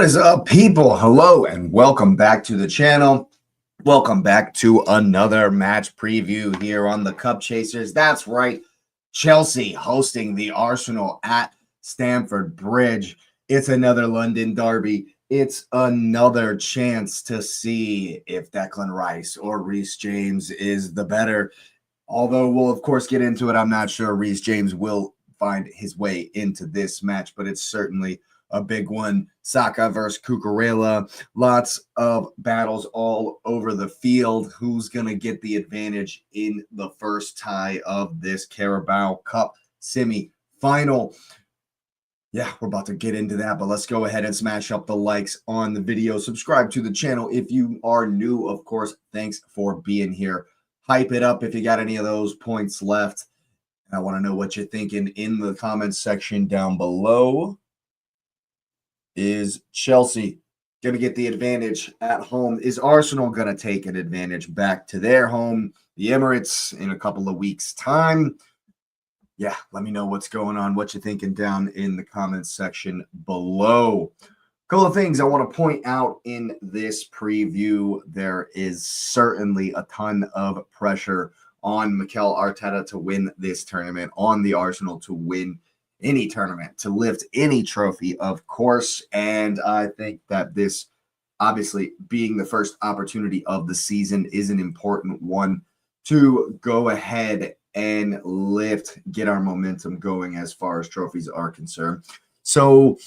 What is up, people? Hello and welcome back to the channel. Welcome back to another match preview here on the Cup Chasers. That's right, Chelsea hosting the Arsenal at Stamford Bridge. It's another London derby. It's another chance to see if Declan Rice or Reece James is the better. Although we'll, of course, get into it. I'm not sure Reece James will find his way into this match, but it's certainly a big one. Saka versus Cucurella. Lots of battles all over the field. Who's going to get the advantage in the first tie of this Carabao Cup semi-final? Yeah, we're about to get into that, but let's go ahead and smash up the likes on the video. Subscribe to the channel if you are new, of course. Thanks for being here. Hype it up if you got any of those points left. I want to know what you're thinking in the comments section down below. Is Chelsea going to get the advantage at home? Is Arsenal going to take an advantage back to their home, the Emirates, in a couple of weeks' time? Yeah, let me know what's going on, what you're thinking down in the comments section below. A couple of things I want to point out in this preview. There is certainly a ton of pressure on Mikel Arteta to win this tournament, on the Arsenal to win any tournament, to lift any trophy, of course. And I think that this, obviously, being the first opportunity of the season, is an important one to go ahead and get our momentum going as far as trophies are concerned. So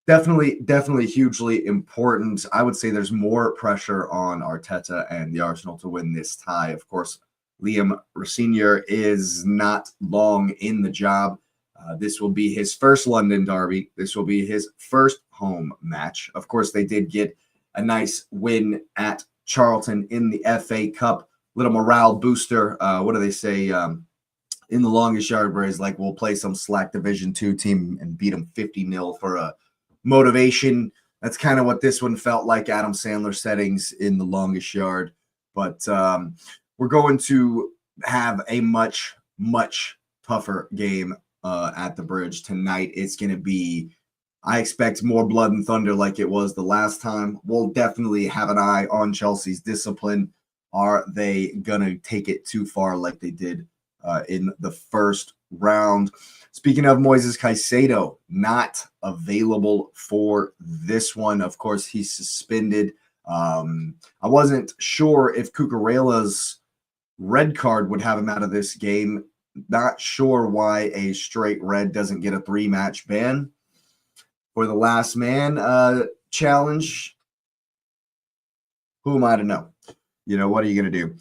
definitely hugely important. I would say there's more pressure on Arteta and the Arsenal to win this tie. Of course, Liam Rossinier is not long in the job. This will be his first London derby. This will be his first home match. Of course, they did get a nice win at Charlton in the FA Cup. Little morale booster. What do they say? In the longest yard, where it's like, we'll play some slack Division 2 team and beat them 50-0 for a motivation. That's kind of what this one felt like, Adam Sandler settings in the longest yard. But we're going to have a much tougher game at the Bridge tonight. It's going to be, I expect, more blood and thunder like it was the last time. We'll definitely have an eye on Chelsea's discipline. Are they going to take it too far like they did in the first round? Speaking of Moises Caicedo, not available for this one. Of course, he's suspended. I wasn't sure if Cucurella's red card would have him out of this game. Not sure why a straight red doesn't get a 3-match ban for the last man challenge. Who am I to know? You know, what are you going to do?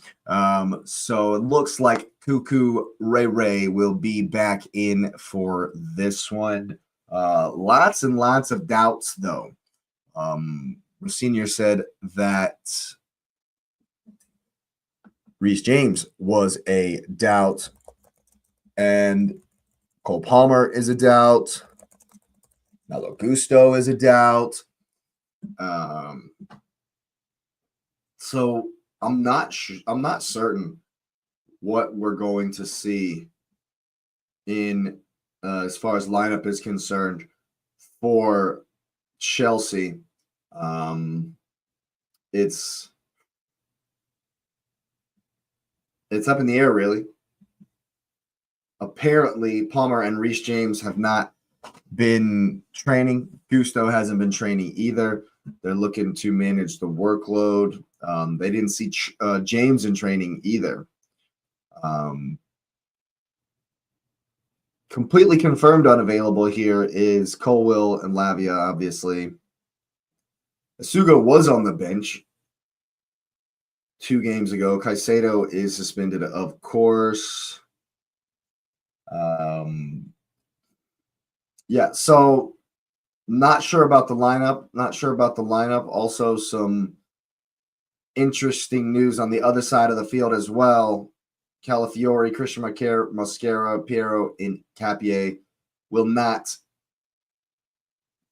So it looks like Cucurella will be back in for this one. Lots and lots of doubts, though. Senior said that Reece James was a doubt, and Cole Palmer is a doubt. Malo Gusto is a doubt. So I'm not certain what we're going to see in as far as lineup is concerned for Chelsea. It's up in the air, really. Apparently, Palmer and Reece James have not been training. Gusto hasn't been training either. They're looking to manage the workload. They didn't see James in training either. Completely confirmed unavailable here is Colwill and Lavia, obviously. Asugo was on the bench 2 games ago. Caicedo is suspended, of course. Yeah, so not sure about the lineup. Also, some interesting news on the other side of the field as well. Calafiori, Christian Mosquera, Piero Hincapié will not,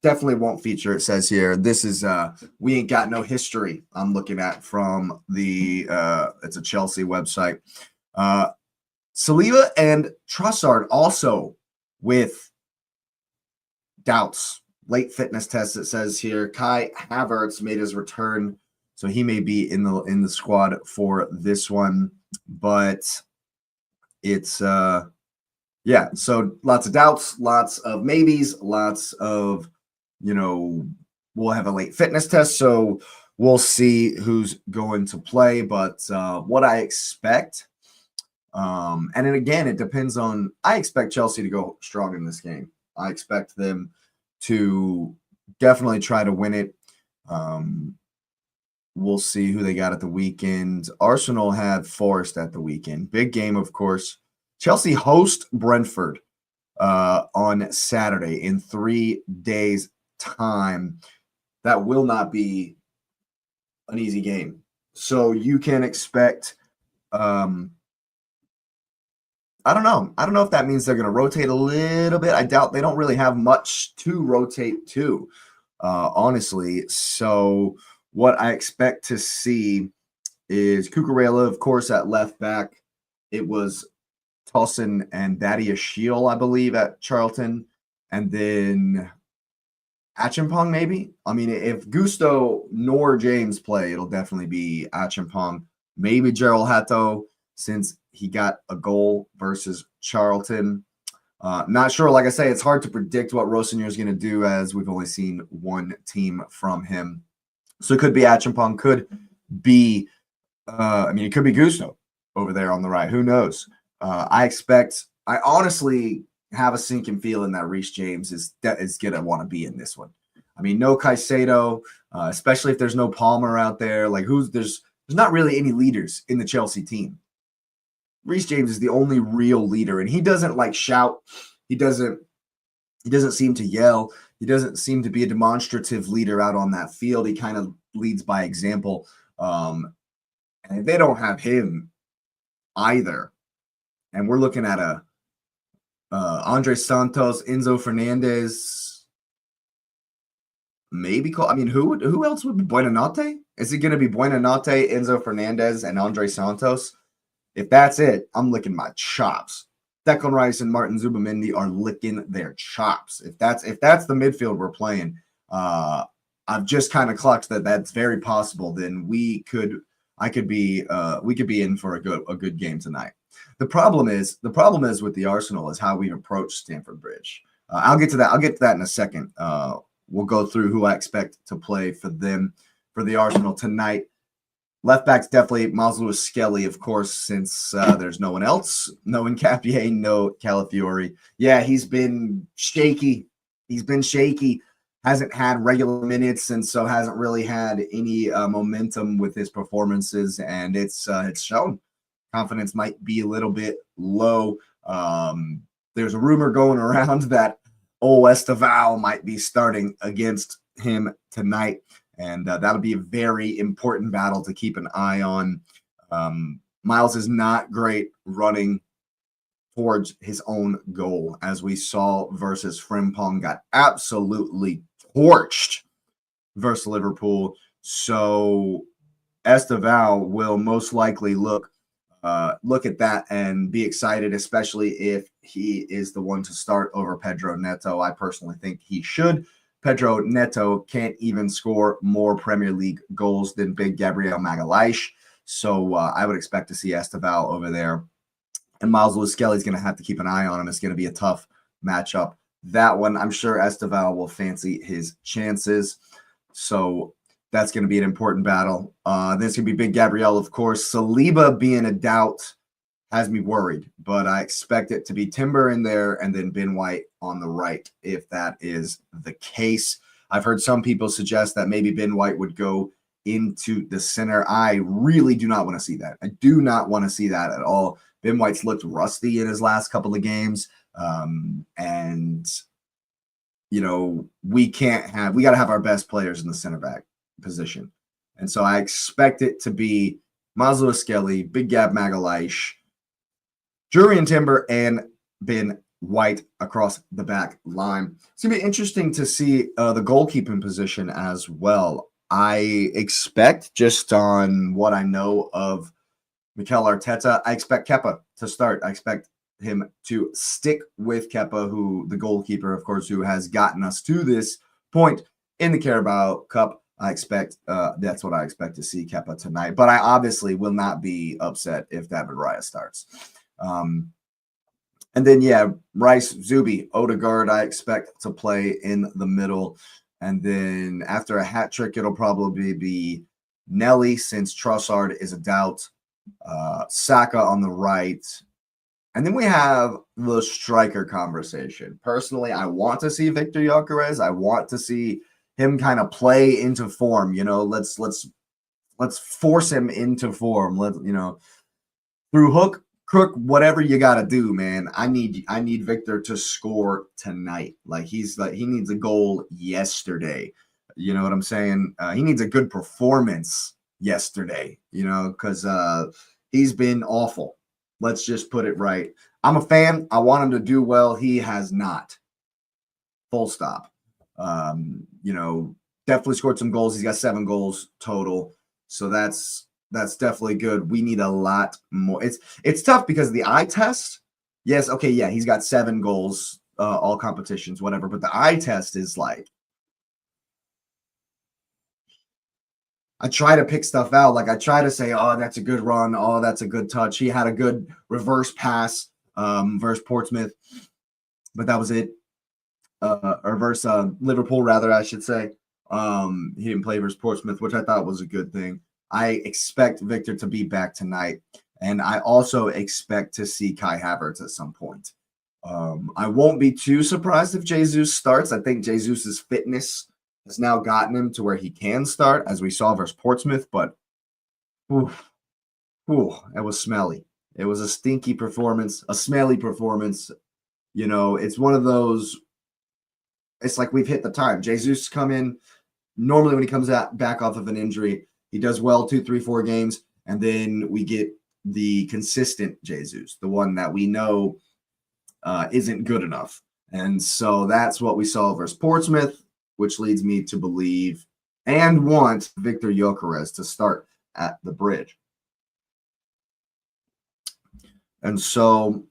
definitely won't feature, it says here. This is, we ain't got no history I'm looking at from the, it's a Chelsea website. Saliba and Trossard also with doubts late fitness test, it says here. Kai Havertz made his return, so he may be in the squad for this one. But it's yeah, so lots of doubts, lots of maybes, lots of, we'll have a late fitness test, so we'll see who's going to play. But what I expect, and then again, it depends on, I expect Chelsea to go strong in this game. I expect them to definitely try to win it. We'll see who they got at the weekend. Arsenal had Forest at the weekend. Big game, of course. Chelsea host Brentford on Saturday in 3 days' time. That will not be an easy game. So you can expect, I don't know. I don't know if that means they're going to rotate a little bit. I doubt, they don't really have much to rotate to, honestly. So what I expect to see is Cucurella, of course, at left back. It was Tosin and Badia Shield, I believe, at Charlton. And then Achimpong, maybe? I mean, if Gusto nor James play, it'll definitely be Achimpong. Maybe Gerald Hato, since he got a goal versus Charlton. Not sure. Like I say, it's hard to predict what Rossignol is going to do, as we've only seen one team from him. So it could be Achimpong, could be, it could be Gusto over there on the right. Who knows? I honestly have a sinking feeling that Reece James is going to want to be in this one. I mean, no Caicedo, especially if there's no Palmer out there. Like, there's not really any leaders in the Chelsea team. Reece James is the only real leader, and he doesn't like shout. He doesn't seem to yell. He doesn't seem to be a demonstrative leader out on that field. He kind of leads by example. And if they don't have him either, and we're looking at a Andre Santos, Enzo Fernandez, maybe. Who else would be Buonanotte? Is it going to be Buonanotte, Enzo Fernandez, and Andre Santos? If that's it, I'm licking my chops. Declan Rice and Martin Zubimendi are licking their chops. If that's the midfield we're playing, I've just kind of clocked that that's very possible. Then we could be in for a good game tonight. The problem is with the Arsenal is how we've approached Stamford Bridge. I'll get to that in a second. We'll go through who I expect to play for the Arsenal tonight. Left back's definitely Miles Lewis-Skelly, of course, since there's no one else. No Nketiah, no Calafiori. Yeah, he's been shaky. Hasn't had regular minutes, and so hasn't really had any momentum with his performances, and it's shown. Confidence might be a little bit low. There's a rumor going around that Esteval might be starting against him tonight. And that'll be a very important battle to keep an eye on. Miles is not great running towards his own goal, as we saw versus Frimpong, got absolutely torched versus Liverpool. So Esteval will most likely look at that and be excited, especially if he is the one to start over Pedro Neto. I personally think he should. Pedro Neto can't even score more Premier League goals than big Gabriel Magalhaes. So I would expect to see Esteval over there. And Miles Lewis-Skelly is going to have to keep an eye on him. It's going to be a tough matchup. That one, I'm sure Esteval will fancy his chances. So that's going to be an important battle. There's going to be big Gabriel, of course. Saliba being a doubt has me worried, but I expect it to be Timber in there and then Ben White on the right, if that is the case. I've heard some people suggest that maybe Ben White would go into the center. I really do not want to see that. I do not want to see that at all. Ben White's looked rusty in his last couple of games. And we got to have our best players in the center back position. And so I expect it to be Miles Lewis-Skelly, Big Gab Magalhaes, Jurriën Timber, and Ben White across the back line. It's going to be interesting to see the goalkeeping position as well. I expect, just on what I know of Mikel Arteta, I expect Kepa to start. I expect him to stick with Kepa, who the goalkeeper, of course, who has gotten us to this point in the Carabao Cup. I expect that's what I expect to see Kepa tonight. But I obviously will not be upset if David Raya starts. And then, yeah, Rice, Zubi, Odegaard, I expect to play in the middle. And then after a hat trick, it'll probably be Nelly, since Trossard is a doubt, Saka on the right. And then we have the striker conversation. Personally, I want to see Victor Gyökeres. I want to see him kind of play into form. Let's force him into form. Through hook, crook, whatever you got to do, man. I need Victor to score tonight. He needs a goal yesterday. You know what I'm saying? He needs a good performance yesterday. Because he's been awful. Let's just put it right. I'm a fan. I want him to do well. He has not. Full stop. Definitely scored some goals. He's got 7 goals total. So that's definitely good. We need a lot more. It's tough because the eye test, yes, okay, yeah, he's got 7 goals, all competitions, whatever. But the eye test is like, I try to pick stuff out. I try to say, oh, that's a good run. Oh, that's a good touch. He had a good reverse pass versus Portsmouth, but that was it. Or versus Liverpool, rather, I should say. He didn't play versus Portsmouth, which I thought was a good thing. I expect Victor to be back tonight, and I also expect to see Kai Havertz at some point. I won't be too surprised if Jesus starts. I think Jesus's fitness has now gotten him to where he can start, as we saw versus Portsmouth, but it was smelly. It was a stinky performance, a smelly performance. It's one of those, it's like we've hit the time. Jesus come in, normally when he comes back off of an injury, he does well 2, 3, 4 games, and then we get the consistent Jesus, the one that we know isn't good enough. And so that's what we saw versus Portsmouth, which leads me to believe and want Victor Gyökeres to start at the Bridge. And so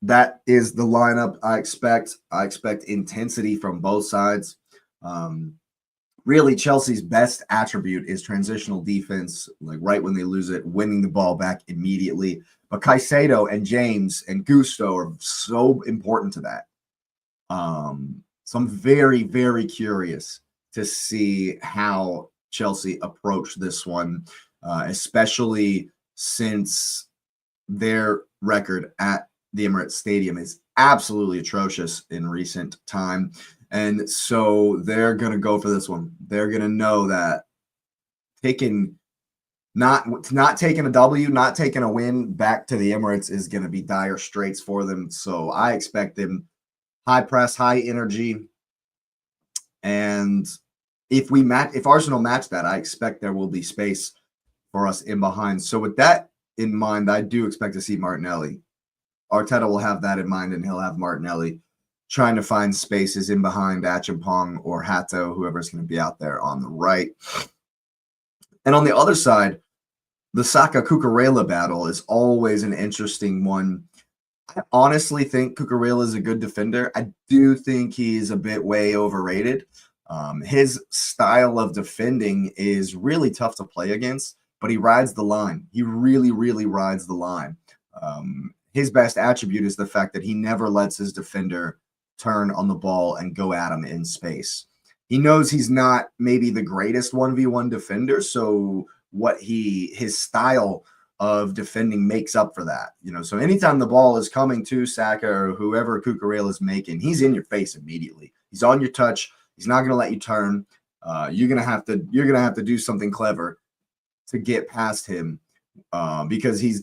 that is the lineup I expect. I expect intensity from both sides. Really, Chelsea's best attribute is transitional defense, right when they lose it, winning the ball back immediately. But Caicedo and James and Gusto are so important to that. So I'm very, very curious to see how Chelsea approach this one, especially since their record at the Emirates Stadium is absolutely atrocious in recent time. And so they're going to go for this one. They're going to know that not taking a W, not taking a win back to the Emirates is going to be dire straits for them. So I expect them high press, high energy. And if Arsenal match that, I expect there will be space for us in behind. So with that in mind, I do expect to see Martinelli. Arteta will have that in mind, and he'll have Martinelli trying to find spaces in behind Achimpong or Hato, whoever's going to be out there on the right. And on the other side, the Saka-Cucurella battle is always an interesting one. I honestly think Cucurella is a good defender. I do think he's a bit way overrated. His style of defending is really tough to play against, but he rides the line. He really, really rides the line. His best attribute is the fact that he never lets his defender turn on the ball and go at him in space. He knows he's not maybe the greatest 1v1 defender, so his style of defending makes up for that. So anytime the ball is coming to Saka or whoever Cucurella is making, he's in your face immediately. He's on your touch. He's not going to let you turn. You're gonna have to do something clever to get past him because he's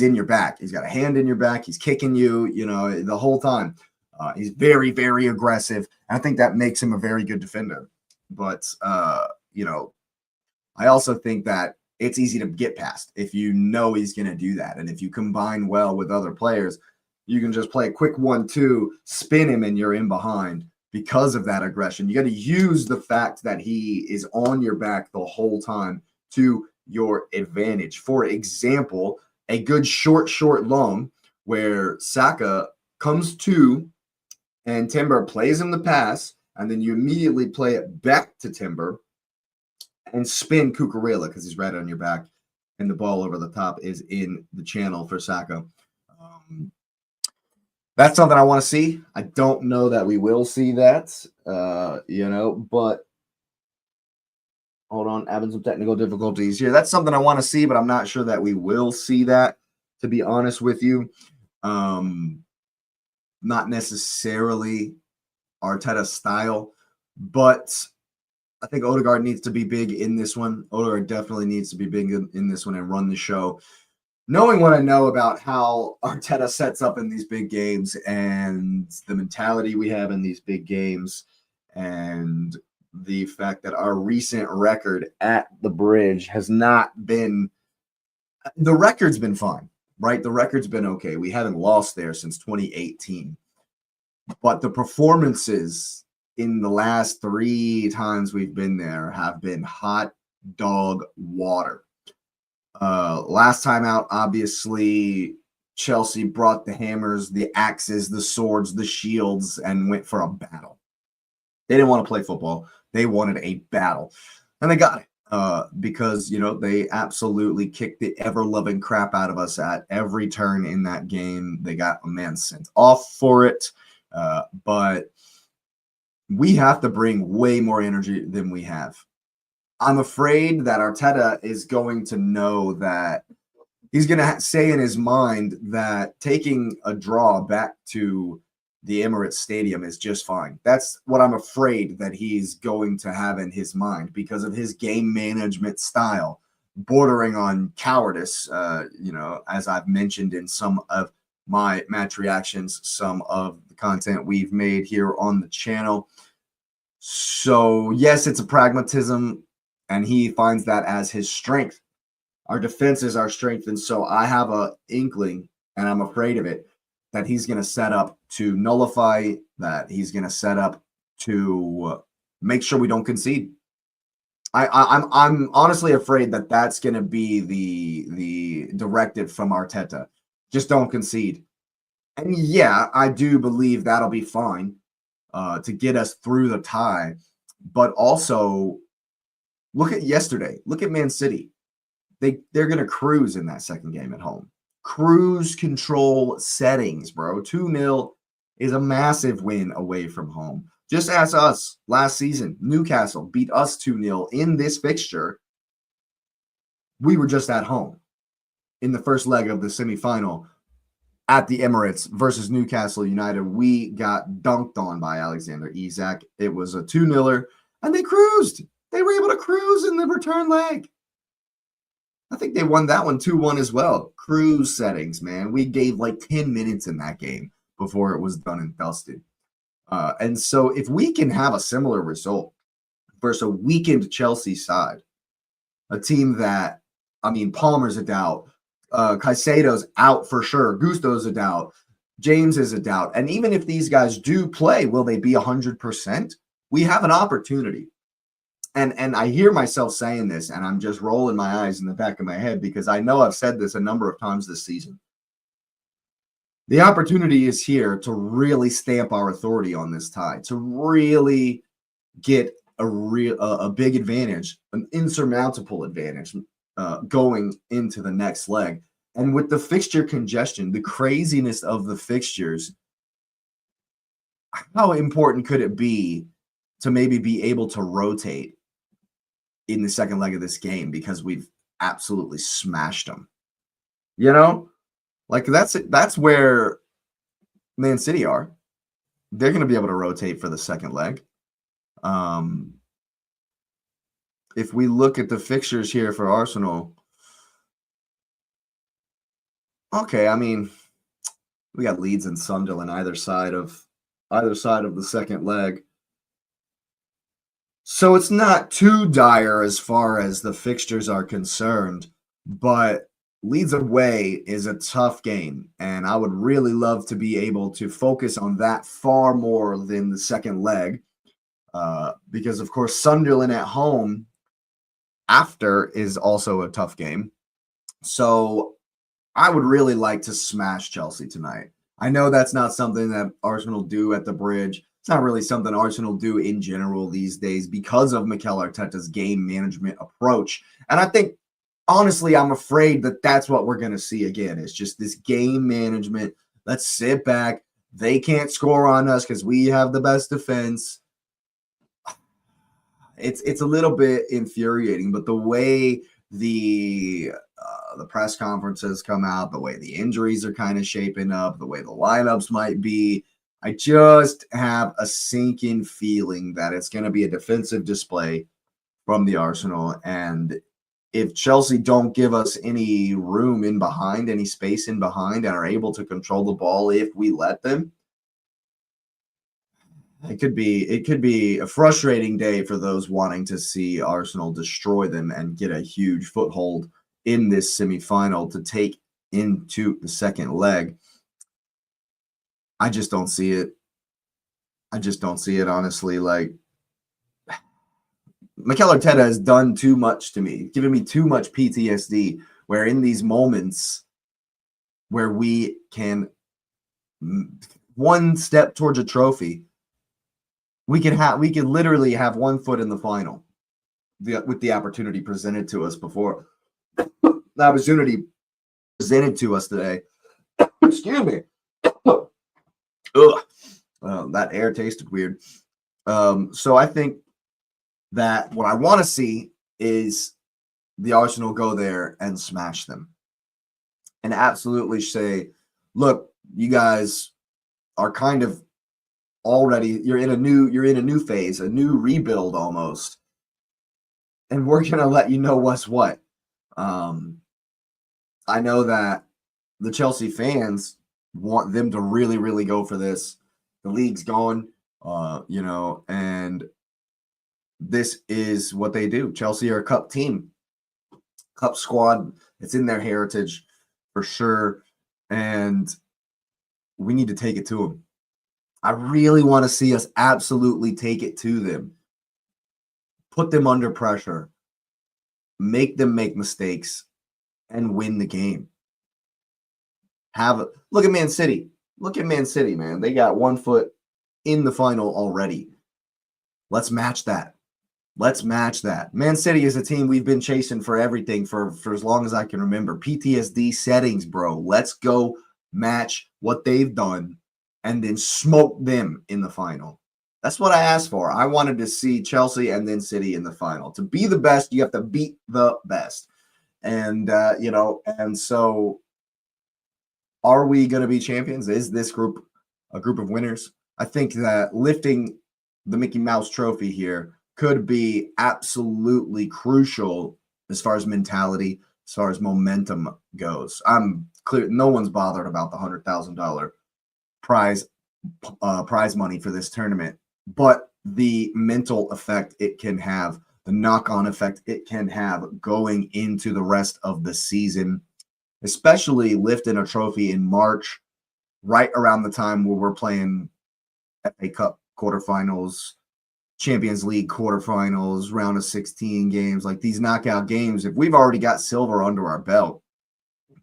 in your back. He's got a hand in your back. He's kicking you, the whole time. He's very, very aggressive. And I think that makes him a very good defender. But, I also think that it's easy to get past if you know he's going to do that. And if you combine well with other players, you can just play a quick 1-2, spin him, and you're in behind because of that aggression. You got to use the fact that he is on your back the whole time to your advantage. For example, a good short, long where Saka comes to and Timber plays him the pass and then you immediately play it back to Timber and spin Cucurella because he's right on your back, and the ball over the top is in the channel for Sacco. That's something I want to see. I don't know that we will see that, but hold on, having some technical difficulties here. That's something I want to see, but I'm not sure that we will see that, to be honest with you. Not necessarily Arteta style, but I think Odegaard needs to be big in this one. Odegaard definitely needs to be big in this one and run the show. Knowing what I know about how Arteta sets up in these big games and the mentality we have in these big games and the fact that our recent record at the Bridge has not been – the record's been fine, right? The record's been okay. We haven't lost there since 2018. But the performances in the last 3 times we've been there have been hot dog water. Last time out, obviously, Chelsea brought the hammers, the axes, the swords, the shields, and went for a battle. They didn't want to play football. They wanted a battle. And they got it because, they absolutely kicked the ever-loving crap out of us at every turn in that game. They got a man sent off for it. But we have to bring way more energy than we have. I'm afraid that Arteta is going to know that he's going to say in his mind that taking a draw back to the Emirates Stadium is just fine. That's what I'm afraid that he's going to have in his mind because of his game management style, bordering on cowardice, as I've mentioned in some of my match reactions, some of the content we've made here on the channel. So, yes, it's a pragmatism, and he finds that as his strength. Our defense is our strength, and so I have an inkling, and I'm afraid of it, that he's going to set up to nullify, that he's going to set up to make sure we don't concede. I'm honestly afraid that that's going to be the directive from Arteta. Just don't concede. And yeah, I do believe that'll be fine to get us through the tie. But also, look at yesterday. Look at Man City. They're going to cruise in that second game at home. Cruise control settings, bro. 2-0 is a massive win away from home. Just as us last season, Newcastle beat us 2-0 in this fixture. We were just at home in the first leg of the semifinal at the Emirates versus Newcastle United. We got dunked on by Alexander Isak. It was a 2-0, and they cruised. They were able to cruise in the return leg. I think they won that one 2-1 as well. Cruise settings, man. We gave like 10 minutes in that game before it was done and dusted. And so if we can have a similar result versus a weakened Chelsea side, a team that, Palmer's a doubt, Caicedo's out for sure, Gusto's a doubt, James is a doubt. And even if these guys do play, will they be 100%? We have an opportunity. And I hear myself saying this, and I'm just rolling my eyes in the back of my head because I know I've said this a number of times this season. The opportunity is here to really stamp our authority on this tie, to really get a big advantage, an insurmountable advantage going into the next leg. And with the fixture congestion, the craziness of the fixtures, how important could it be to maybe be able to rotate in the second leg of this game because we've absolutely smashed them? Like that's where Man City are. They're going to be able to rotate for the second leg. If we look at the fixtures here for Arsenal, okay, we got Leeds and Sunderland either side of the second leg. So it's not too dire as far as the fixtures are concerned, but Leeds away is a tough game, and I would really love to be able to focus on that far more than the second leg because, of course, Sunderland at home after is also a tough game. So I would really like to smash Chelsea tonight. I know that's not something that Arsenal do at the Bridge. It's not really something Arsenal do in general these days because of Mikel Arteta's game management approach. And I think, honestly, I'm afraid that that's what we're going to see again. It's just this game management. Let's sit back. They can't score on us because we have the best defense. It's a little bit infuriating, but the way the press conferences come out, the way the injuries are kind of shaping up, the way the lineups might be, I just have a sinking feeling that it's going to be a defensive display from the Arsenal. And if Chelsea don't give us any room in behind, any space in behind, and are able to control the ball if we let them, it could be a frustrating day for those wanting to see Arsenal destroy them and get a huge foothold in this semifinal to take into the second leg. I just don't see it. I just don't see it, honestly. Like, Mikel Arteta has done too much to me, given me too much PTSD, where in these moments where we can one step towards a trophy, we could literally have one foot in the final with the opportunity presented to us before. The opportunity presented to us today. Excuse me. Ugh. That air tasted weird. So I think that what I want to see is the Arsenal go there and smash them and absolutely say, look, you guys are kind of already, you're in a new phase, a new rebuild almost. And we're going to let you know what's what. I know that the Chelsea fans want them to really, really go for this. The league's gone, and this is what they do. Chelsea are a cup team, cup squad. It's in their heritage for sure. And we need to take it to them. I really want to see us absolutely take it to them. Put them under pressure. Make them make mistakes and win the game. Look at Man City. Look at Man City, man. They got 1 foot in the final already. Let's match that. Let's match that. Man City is a team we've been chasing for everything for as long as I can remember. PTSD settings, bro. Let's go match what they've done and then smoke them in the final. That's what I asked for. I wanted to see Chelsea and then City in the final. To be the best, you have to beat the best. And, and so are we going to be champions? Is this group a group of winners? I think that lifting the Mickey Mouse trophy here could be absolutely crucial as far as mentality, as far as momentum goes. I'm clear. No one's bothered about the $100,000 prize money for this tournament, but the mental effect it can have, the knock-on effect it can have going into the rest of the season, especially lifting a trophy in March, right around the time where we're playing FA Cup quarterfinals, Champions League quarterfinals, round of 16 games, like these knockout games. If we've already got silver under our belt,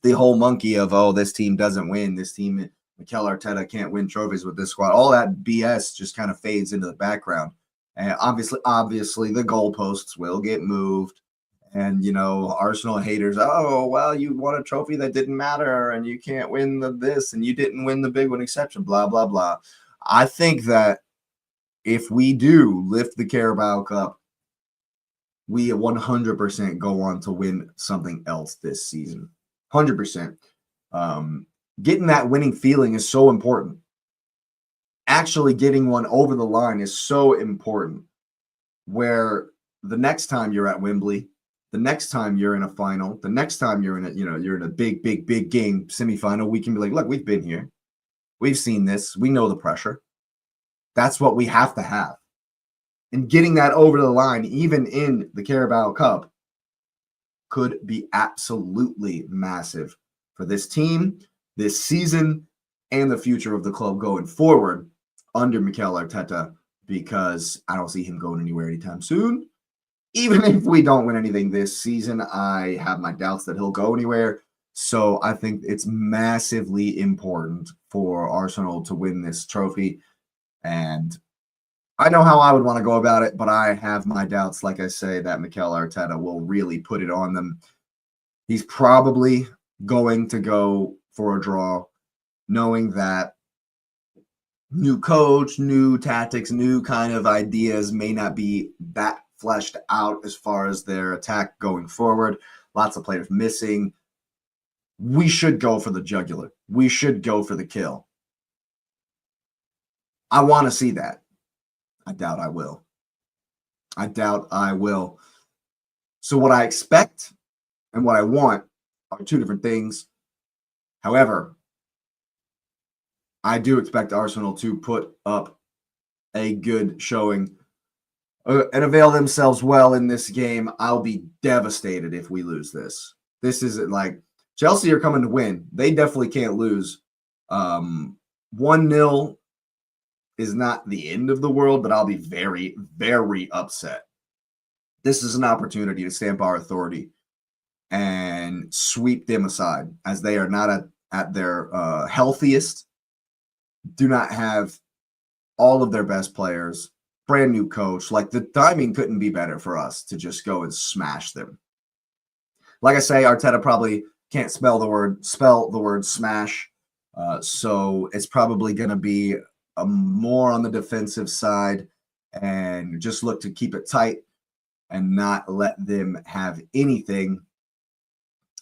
the whole monkey of, oh, this team doesn't win, this team, Mikel Arteta can't win trophies with this squad, all that BS just kind of fades into the background. And obviously the goalposts will get moved. And, Arsenal haters, oh, well, you won a trophy that didn't matter and you can't win this and you didn't win the big one exception, blah, blah, blah. I think that if we do lift the Carabao Cup, we 100% go on to win something else this season. 100%. Getting that winning feeling is so important. Actually getting one over the line is so important, where the next time you're at Wembley, the next time you're in a final, the next time you're in a big, big, big game semifinal, we can be like, look, we've been here. We've seen this. We know the pressure. That's what we have to have. And getting that over the line, even in the Carabao Cup, could be absolutely massive for this team, this season, and the future of the club going forward under Mikel Arteta, because I don't see him going anywhere anytime soon. Even if we don't win anything this season, I have my doubts that he'll go anywhere. So I think it's massively important for Arsenal to win this trophy. And I know how I would want to go about it, but I have my doubts, like I say, that Mikel Arteta will really put it on them. He's probably going to go for a draw, knowing that new coach, new tactics, new kind of ideas may not be that fleshed out as far as their attack going forward. Lots of players missing. We should go for the jugular. We should go for the kill. I want to see that. I doubt I will. I doubt I will. So what I expect and what I want are two different things. However, I do expect Arsenal to put up a good showing and avail themselves well in this game. I'll be devastated if we lose this. This isn't like Chelsea are coming to win. They definitely can't lose. 1-0 is not the end of the world, but I'll be very, very upset. This is an opportunity to stamp our authority and sweep them aside, as they are not at their healthiest, do not have all of their best players, brand new coach. Like, the timing couldn't be better for us to just go and smash them. Like I say, Arteta probably can't spell the word smash, so it's probably going to be more on the defensive side and just look to keep it tight and not let them have anything.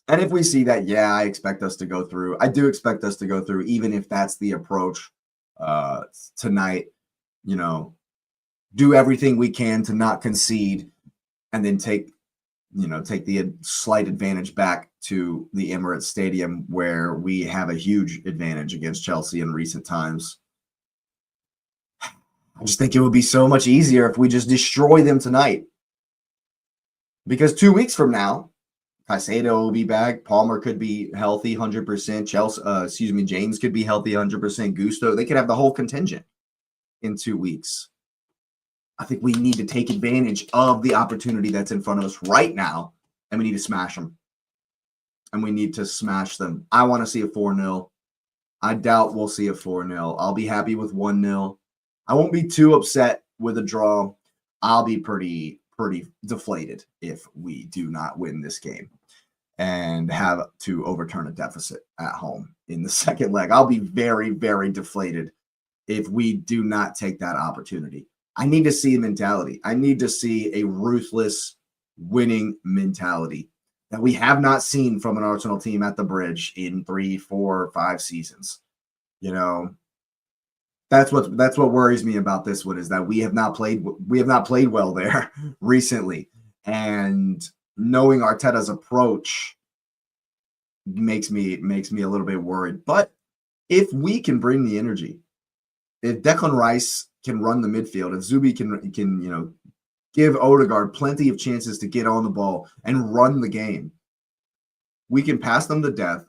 And if we see that, yeah, I expect us to go through. I do expect us to go through, even if that's the approach tonight. You know, do everything we can to not concede, and then take the slight advantage back to the Emirates Stadium, where we have a huge advantage against Chelsea in recent times. I just think it would be so much easier if we just destroy them tonight. Because 2 weeks from now, Caicedo will be back. Palmer could be healthy 100%. James could be healthy 100%. Gusto, they could have the whole contingent in 2 weeks. I think we need to take advantage of the opportunity that's in front of us right now, and we need to smash them. And we need to smash them. I want to see a 4-0. I doubt we'll see a 4-0. I'll be happy with 1-0. I won't be too upset with a draw. I'll be pretty deflated if we do not win this game and have to overturn a deficit at home in the second leg. I'll be very, very deflated if we do not take that opportunity. I need to see mentality. I need to see a ruthless winning mentality that we have not seen from an Arsenal team at the Bridge in 3, 4, 5 seasons. You know, that's what worries me about this one, is that we have not played well there recently. And knowing Arteta's approach makes me a little bit worried. But if we can bring the energy, if Declan Rice can run the midfield, if Zubi can give Odegaard plenty of chances to get on the ball and run the game, we can pass them to death,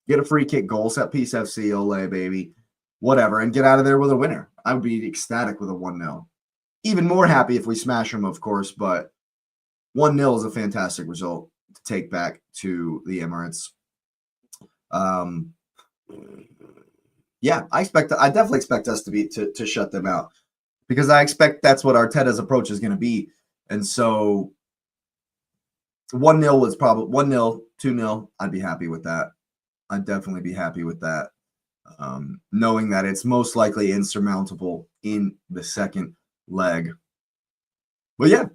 get a free kick goal, set piece FC, ole baby, whatever, and get out of there with a winner. I would be ecstatic with a 1-0. Even more happy if we smash them, of course, but 1-0 is a fantastic result to take back to the Emirates. Yeah, I definitely expect us to shut them out, because I expect that's what Arteta's approach is going to be. And so 1-0 was probably 1-0, 2-0. I'd be happy with that. I'd definitely be happy with that. Knowing that it's most likely insurmountable in the second leg. But yeah,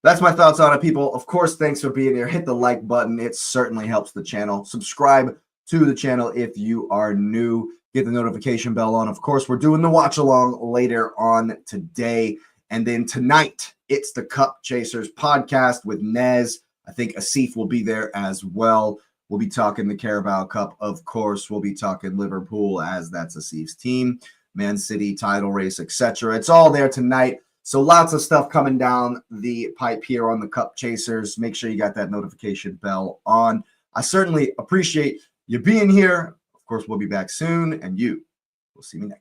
that's my thoughts on it, people. Of course, thanks for being here. Hit the like button. It certainly helps the channel. Subscribe to the channel if you are new. Get the notification bell on. Of course, we're doing the watch along later on today. And then tonight, it's the Cup Chasers podcast with Nez. I think Asif will be there as well. We'll be talking the Carabao Cup, of course. We'll be talking Liverpool, as that's Asif's team, Man City, title race, etc. It's all there tonight. So lots of stuff coming down the pipe here on the Cup Chasers. Make sure you got that notification bell on. I certainly appreciate you being here. Of course, we'll be back soon, and you will see me next time.